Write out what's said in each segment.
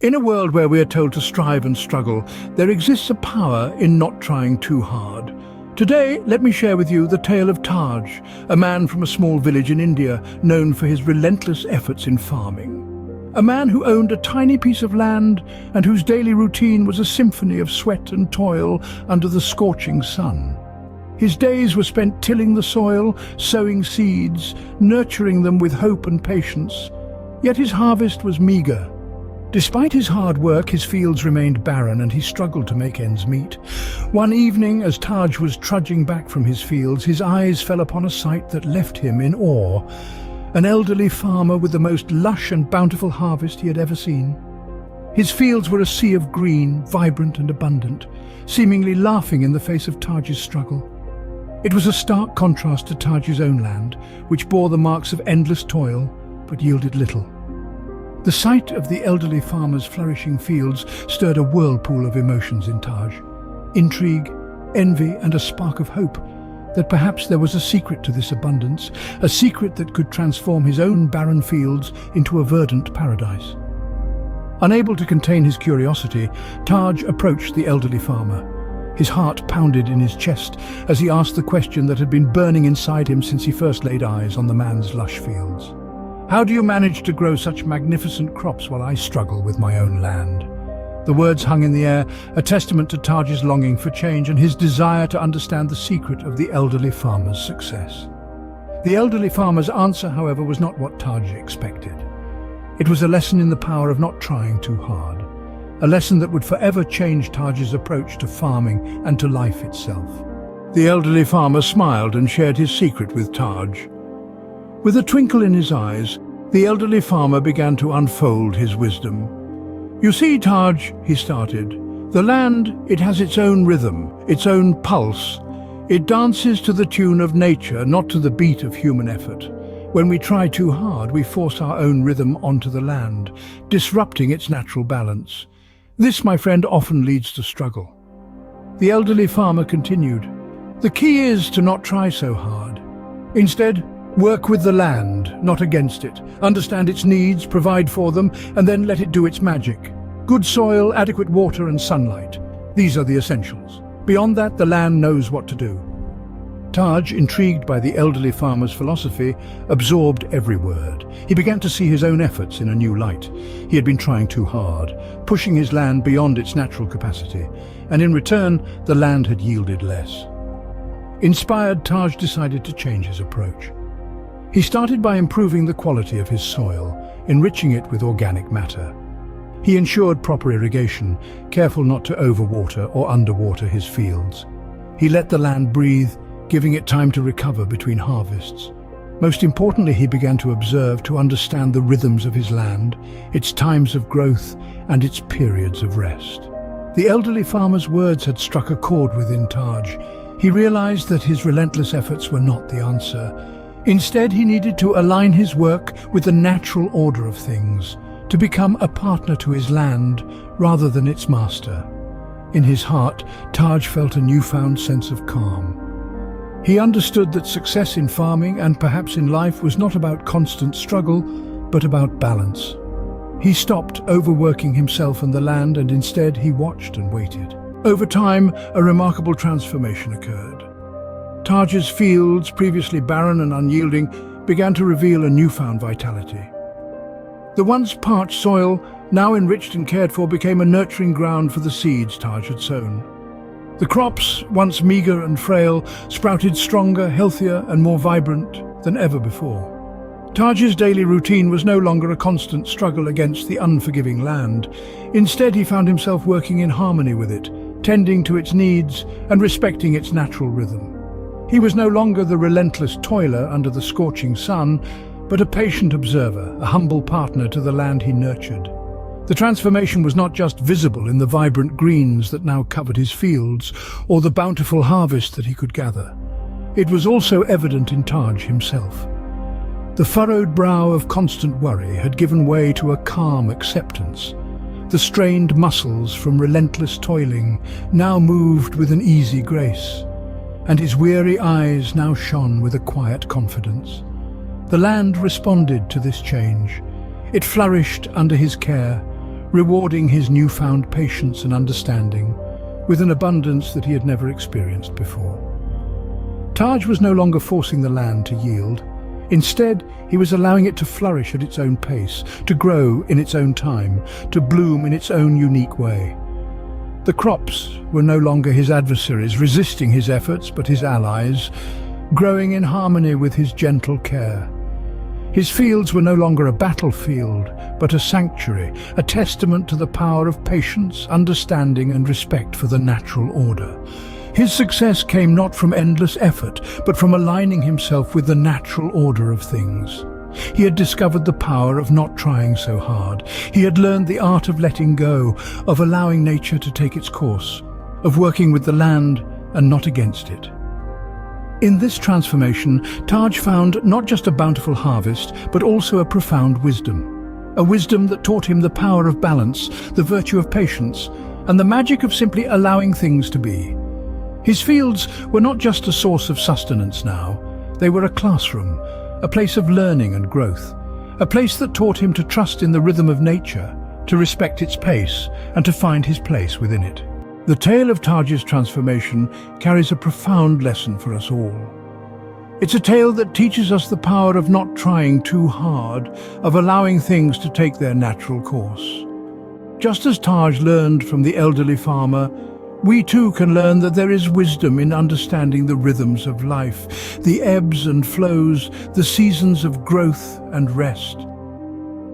In a world where we are told to strive and struggle, there exists a power in not trying too hard. Today, let me share with you the tale of Taj, a man from a small village in India known for his relentless efforts in farming. A man who owned a tiny piece of land and whose daily routine was a symphony of sweat and toil under the scorching sun. His days were spent tilling the soil, sowing seeds, nurturing them with hope and patience. Yet his harvest was meager. Despite his hard work, his fields remained barren and he struggled to make ends meet. One evening, as Taj was trudging back from his fields, his eyes fell upon a sight that left him in awe. An elderly farmer with the most lush and bountiful harvest he had ever seen. His fields were a sea of green, vibrant and abundant, seemingly laughing in the face of Taj's struggle. It was a stark contrast to Taj's own land, which bore the marks of endless toil, but yielded little. The sight of the elderly farmer's flourishing fields stirred a whirlpool of emotions in Taj. Intrigue, envy and a spark of hope that perhaps there was a secret to this abundance, a secret that could transform his own barren fields into a verdant paradise. Unable to contain his curiosity, Taj approached the elderly farmer. His heart pounded in his chest as he asked the question that had been burning inside him since he first laid eyes on the man's lush fields. "How do you manage to grow such magnificent crops while I struggle with my own land?" The words hung in the air, a testament to Taj's longing for change and his desire to understand the secret of the elderly farmer's success. The elderly farmer's answer, however, was not what Taj expected. It was a lesson in the power of not trying too hard, a lesson that would forever change Taj's approach to farming and to life itself. The elderly farmer smiled and shared his secret with Taj. With a twinkle in his eyes, the elderly farmer began to unfold his wisdom. "You see, Taj," he started, "the land, it has its own rhythm, its own pulse. It dances to the tune of nature, not to the beat of human effort. When we try too hard, we force our own rhythm onto the land, disrupting its natural balance. This, my friend, often leads to struggle." The elderly farmer continued, "The key is to not try so hard. Instead, work with the land, not against it. Understand its needs, provide for them, and then let it do its magic. Good soil, adequate water and sunlight. These are the essentials. Beyond that, the land knows what to do." Taj, intrigued by the elderly farmer's philosophy, absorbed every word. He began to see his own efforts in a new light. He had been trying too hard, pushing his land beyond its natural capacity, and in return, the land had yielded less. Inspired, Taj decided to change his approach. He started by improving the quality of his soil, enriching it with organic matter. He ensured proper irrigation, careful not to overwater or underwater his fields. He let the land breathe, giving it time to recover between harvests. Most importantly, he began to observe, to understand the rhythms of his land, its times of growth and its periods of rest. The elderly farmer's words had struck a chord within Taj. He realized that his relentless efforts were not the answer. Instead, he needed to align his work with the natural order of things, to become a partner to his land rather than its master. In his heart, Taj felt a newfound sense of calm. He understood that success in farming and perhaps in life was not about constant struggle, but about balance. He stopped overworking himself and the land, and instead he watched and waited. Over time, a remarkable transformation occurred. Taj's fields, previously barren and unyielding, began to reveal a newfound vitality. The once parched soil, now enriched and cared for, became a nurturing ground for the seeds Taj had sown. The crops, once meager and frail, sprouted stronger, healthier and more vibrant than ever before. Taj's daily routine was no longer a constant struggle against the unforgiving land. Instead, he found himself working in harmony with it, tending to its needs and respecting its natural rhythm. He was no longer the relentless toiler under the scorching sun, but a patient observer, a humble partner to the land he nurtured. The transformation was not just visible in the vibrant greens that now covered his fields, or the bountiful harvest that he could gather. It was also evident in Taj himself. The furrowed brow of constant worry had given way to a calm acceptance. The strained muscles from relentless toiling now moved with an easy grace, and his weary eyes now shone with a quiet confidence. The land responded to this change. It flourished under his care, rewarding his newfound patience and understanding with an abundance that he had never experienced before. Taj was no longer forcing the land to yield. Instead, he was allowing it to flourish at its own pace, to grow in its own time, to bloom in its own unique way. The crops were no longer his adversaries, resisting his efforts, but his allies, growing in harmony with his gentle care. His fields were no longer a battlefield, but a sanctuary, a testament to the power of patience, understanding, and respect for the natural order. His success came not from endless effort, but from aligning himself with the natural order of things. He had discovered the power of not trying so hard. He had learned the art of letting go, of allowing nature to take its course, of working with the land and not against it. In this transformation, Taj found not just a bountiful harvest, but also a profound wisdom. A wisdom that taught him the power of balance, the virtue of patience, and the magic of simply allowing things to be. His fields were not just a source of sustenance now. They were a classroom, a place of learning and growth, a place that taught him to trust in the rhythm of nature, to respect its pace, and to find his place within it. The tale of Taj's transformation carries a profound lesson for us all. It's a tale that teaches us the power of not trying too hard, of allowing things to take their natural course. Just as Taj learned from the elderly farmer, we too can learn that there is wisdom in understanding the rhythms of life, the ebbs and flows, the seasons of growth and rest.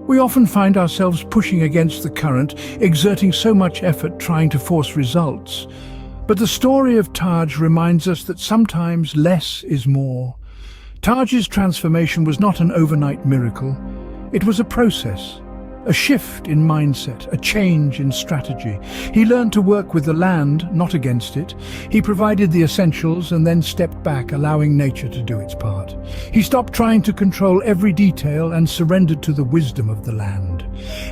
We often find ourselves pushing against the current, exerting so much effort trying to force results. But the story of Taj reminds us that sometimes less is more. Taj's transformation was not an overnight miracle. It was a process. A shift in mindset, a change in strategy. He learned to work with the land, not against it. He provided the essentials and then stepped back, allowing nature to do its part. He stopped trying to control every detail and surrendered to the wisdom of the land.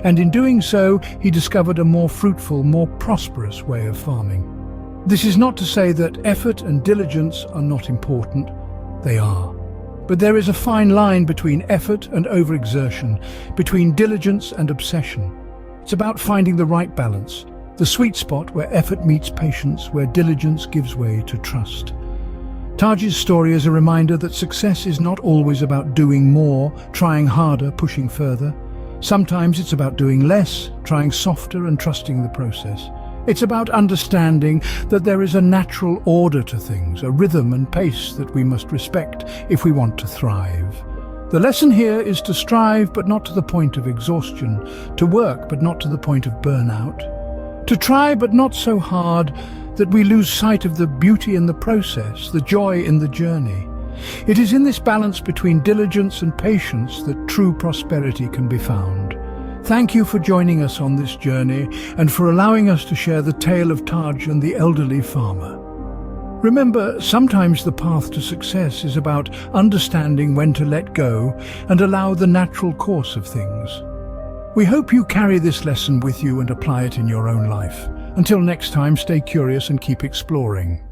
And in doing so, he discovered a more fruitful, more prosperous way of farming. This is not to say that effort and diligence are not important. They are. But there is a fine line between effort and overexertion, between diligence and obsession. It's about finding the right balance, the sweet spot where effort meets patience, where diligence gives way to trust. Taj's story is a reminder that success is not always about doing more, trying harder, pushing further. Sometimes it's about doing less, trying softer and trusting the process. It's about understanding that there is a natural order to things, a rhythm and pace that we must respect if we want to thrive. The lesson here is to strive but not to the point of exhaustion, to work but not to the point of burnout, to try but not so hard that we lose sight of the beauty in the process, the joy in the journey. It is in this balance between diligence and patience that true prosperity can be found. Thank you for joining us on this journey and for allowing us to share the tale of Taj and the elderly farmer. Remember, sometimes the path to success is about understanding when to let go and allow the natural course of things. We hope you carry this lesson with you and apply it in your own life. Until next time, stay curious and keep exploring.